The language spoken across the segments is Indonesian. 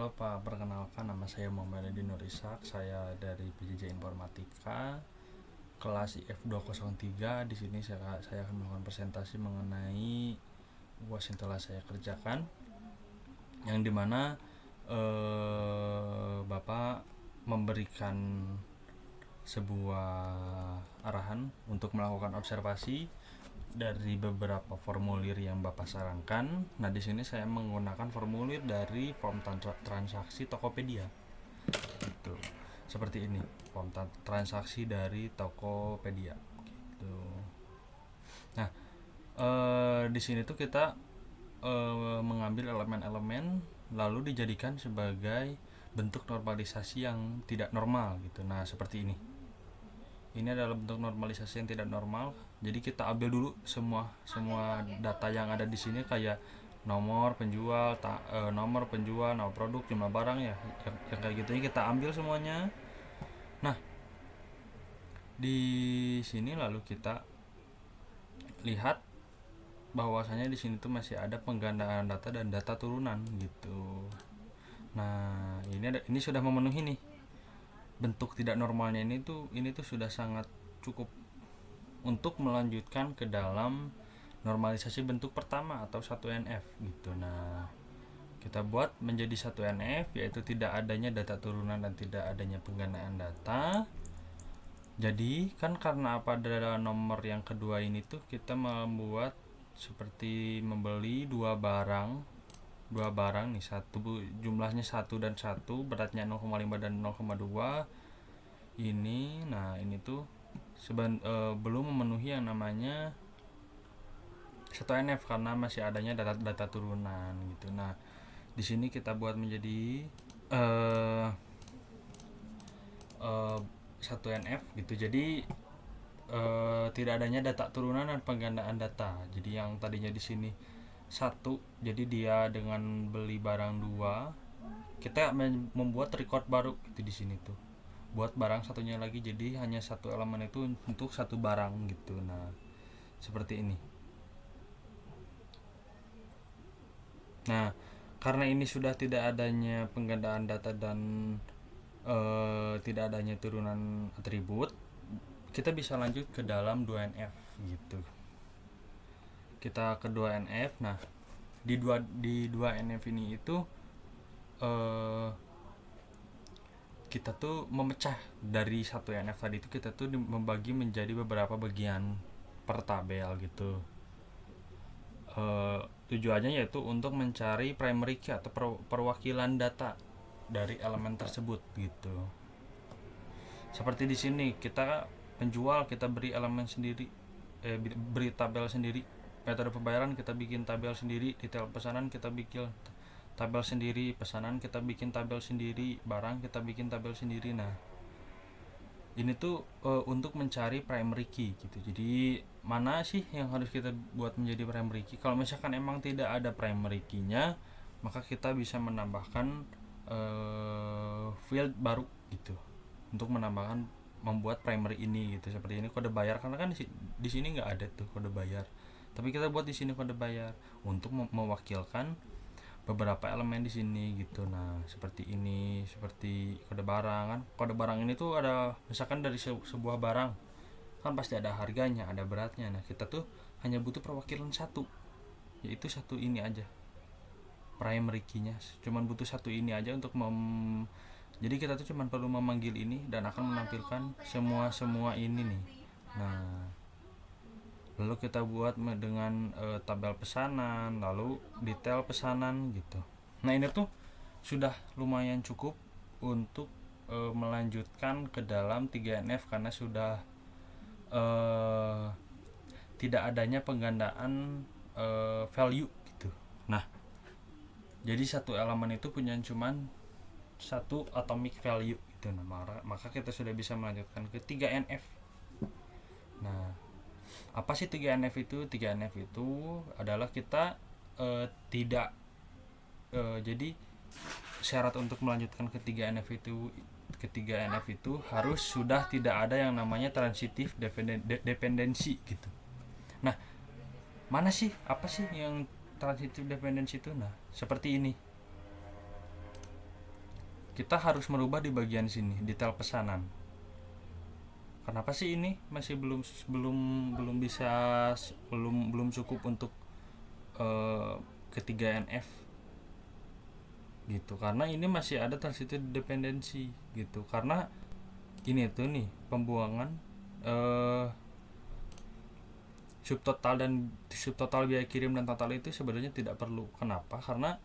Halo Pak, perkenalkan nama saya Muhammad Edi Nur Ishak. Saya dari PJJ Informatika kelas IF203. Di sini saya akan melakukan presentasi mengenai UAS yang telah saya kerjakan, yang dimana Bapak memberikan sebuah arahan untuk melakukan observasi dari beberapa formulir yang Bapak sarankan. Nah, di sini saya menggunakan formulir dari form transaksi Tokopedia. Gitu. Seperti ini, form transaksi dari Tokopedia. Gitu. Nah, di sini tuh kita mengambil elemen-elemen lalu dijadikan sebagai bentuk normalisasi yang tidak normal gitu. Nah, seperti ini. Ini adalah bentuk normalisasi yang tidak normal. Jadi kita ambil dulu semua data yang ada di sini, kayak nomor penjual, nomor produk, jumlah barang ya, yang kayak gitu kita ambil semuanya. Nah, di sini lalu kita lihat bahwasanya di sini tuh masih ada penggandaan data dan data turunan gitu. Nah, ini sudah memenuhi nih. Bentuk tidak normalnya ini tuh sudah sangat cukup untuk melanjutkan ke dalam normalisasi bentuk pertama atau 1NF gitu. Nah, kita buat menjadi 1NF, yaitu tidak adanya data turunan dan tidak adanya penggandaan data. Jadi kan karena pada nomor yang kedua ini tuh kita membuat seperti membeli dua barang nih, jumlahnya 1 dan 1, beratnya 0,5 dan 0,2 ini. Nah, ini tuh belum memenuhi yang namanya 1NF karena masih adanya data turunan gitu. Nah, di sini kita buat menjadi 1NF gitu. Jadi tidak adanya data turunan dan penggandaan data. Jadi yang tadinya di sini 1, jadi dia dengan beli barang 2, kita membuat record baru gitu di sini tuh. Buat barang satunya lagi, jadi hanya satu elemen itu untuk satu barang gitu. Nah, seperti ini. Nah, karena ini sudah tidak adanya penggandaan data dan tidak adanya turunan atribut, kita bisa lanjut ke dalam 2NF gitu. Kita ke 2NF. Nah, di 2NF ini itu kita tuh memecah dari 1NF tadi itu, kita tuh membagi menjadi beberapa bagian per tabel gitu. Tujuannya yaitu untuk mencari primary key atau perwakilan data dari elemen tersebut gitu. Seperti di sini kita penjual, kita beri elemen sendiri, beri tabel sendiri. Metode pembayaran kita bikin tabel sendiri, detail pesanan kita bikin tabel sendiri, pesanan kita bikin tabel sendiri, barang kita bikin tabel sendiri. Nah, ini tuh untuk mencari primary key gitu. Jadi mana sih yang harus kita buat menjadi primary key? Kalau misalkan emang tidak ada primary key-nya, maka kita bisa menambahkan field baru gitu untuk membuat primary ini gitu. Seperti ini kode bayar, karena kan di sini nggak ada tuh kode bayar, tapi kita buat di sini kode bayar untuk mewakilkan beberapa elemen di sini gitu. Nah, seperti ini, seperti kode barang kan. Kode barang ini tuh ada, misalkan dari sebuah barang kan pasti ada harganya, ada beratnya. Nah, kita tuh hanya butuh perwakilan satu, yaitu satu ini aja, primary key-nya. Cuman butuh satu ini aja untuk jadi kita tuh cuman perlu memanggil ini dan akan menampilkan semua ini nih. Nah, lalu kita buat dengan tabel pesanan, lalu detail pesanan gitu. Nah, ini tuh sudah lumayan cukup untuk melanjutkan ke dalam 3NF karena sudah tidak adanya penggandaan value gitu. Nah, jadi satu elemen itu punya cuman satu atomic value gitu. Nah, maka kita sudah bisa melanjutkan ke 3NF. Nah, apa sih 3NF itu? 3NF itu adalah kita tidak jadi syarat untuk melanjutkan ke 3NF itu harus sudah tidak ada yang namanya transitive dependency gitu. Nah, mana sih, apa sih yang transitive dependency itu? Nah, seperti ini. kita harus merubah di bagian sini, detail pesanan. Kenapa sih ini masih belum belum belum bisa belum cukup untuk ketiga NF gitu, karena ini masih ada transitive dependency gitu. Karena ini tuh nih pembuangan subtotal biaya kirim dan total itu sebenarnya tidak perlu. Kenapa? Karena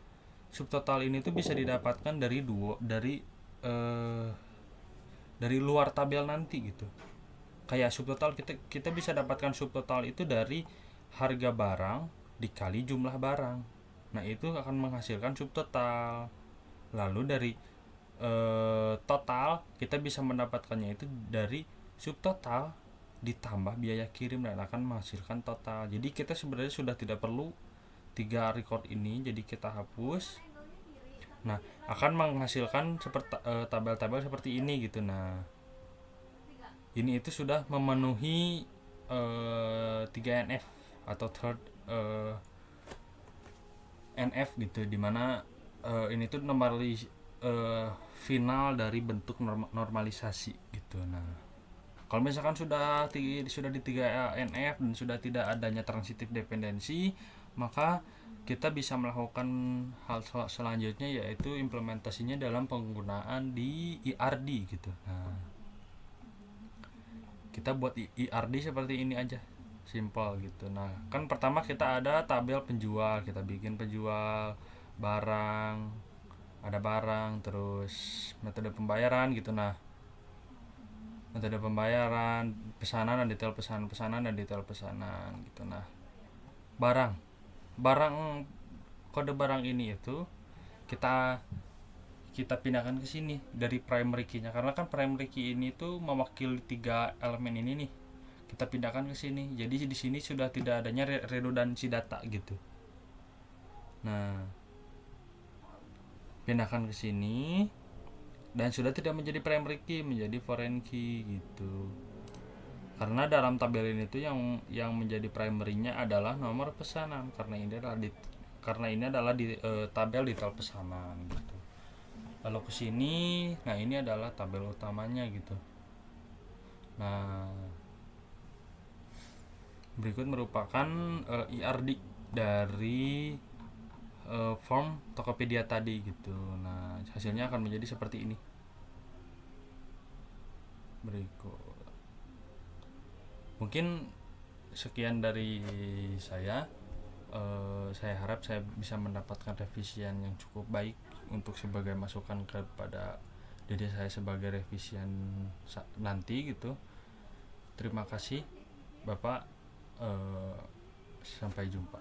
subtotal ini tuh bisa didapatkan dari dari luar tabel nanti gitu. Kayak subtotal kita bisa dapatkan subtotal itu dari harga barang dikali jumlah barang. Nah, itu akan menghasilkan subtotal. Lalu dari total kita bisa mendapatkannya itu dari subtotal ditambah biaya kirim dan akan menghasilkan total. Jadi kita sebenarnya sudah tidak perlu 3 record ini, jadi kita hapus. Nah, akan menghasilkan seperti tabel-tabel seperti ini gitu. Nah, ini itu sudah memenuhi 3 NF atau third NF gitu, dimana ini tuh final dari bentuk normalisasi gitu. Nah, kalau misalkan sudah di 3 NF dan sudah tidak adanya transitive dependency, maka kita bisa melakukan hal selanjutnya, yaitu implementasinya dalam penggunaan di IRD gitu. Nah, kita buat IRD seperti ini aja, simple gitu. Nah, kan pertama kita ada tabel penjual, kita bikin penjual, barang, ada barang, terus metode pembayaran gitu. Nah, metode pembayaran, pesanan dan detail pesanan dan detail pesanan gitu. Nah, barang kode barang ini itu kita pindahkan ke sini dari primary key-nya, karena kan primary key ini tuh mewakili 3 elemen ini nih. Kita pindahkan ke sini. Jadi di sini sudah tidak adanya redundansi data gitu. Nah, pindahkan ke sini dan sudah tidak menjadi primary key, menjadi foreign key gitu. Karena dalam tabel ini tuh yang menjadi primary-nya adalah nomor pesanan, karena ini adalah di tabel detail pesanan gitu. Lalu ke sini, nah ini adalah tabel utamanya gitu. Nah, berikut merupakan IRD dari form Tokopedia tadi gitu. Nah, hasilnya akan menjadi seperti ini. Berikut. Mungkin sekian dari saya. Saya harap saya bisa mendapatkan revisian yang cukup baik untuk sebagai masukan kepada diri saya sebagai revisian nanti gitu. Terima kasih Bapak, sampai jumpa.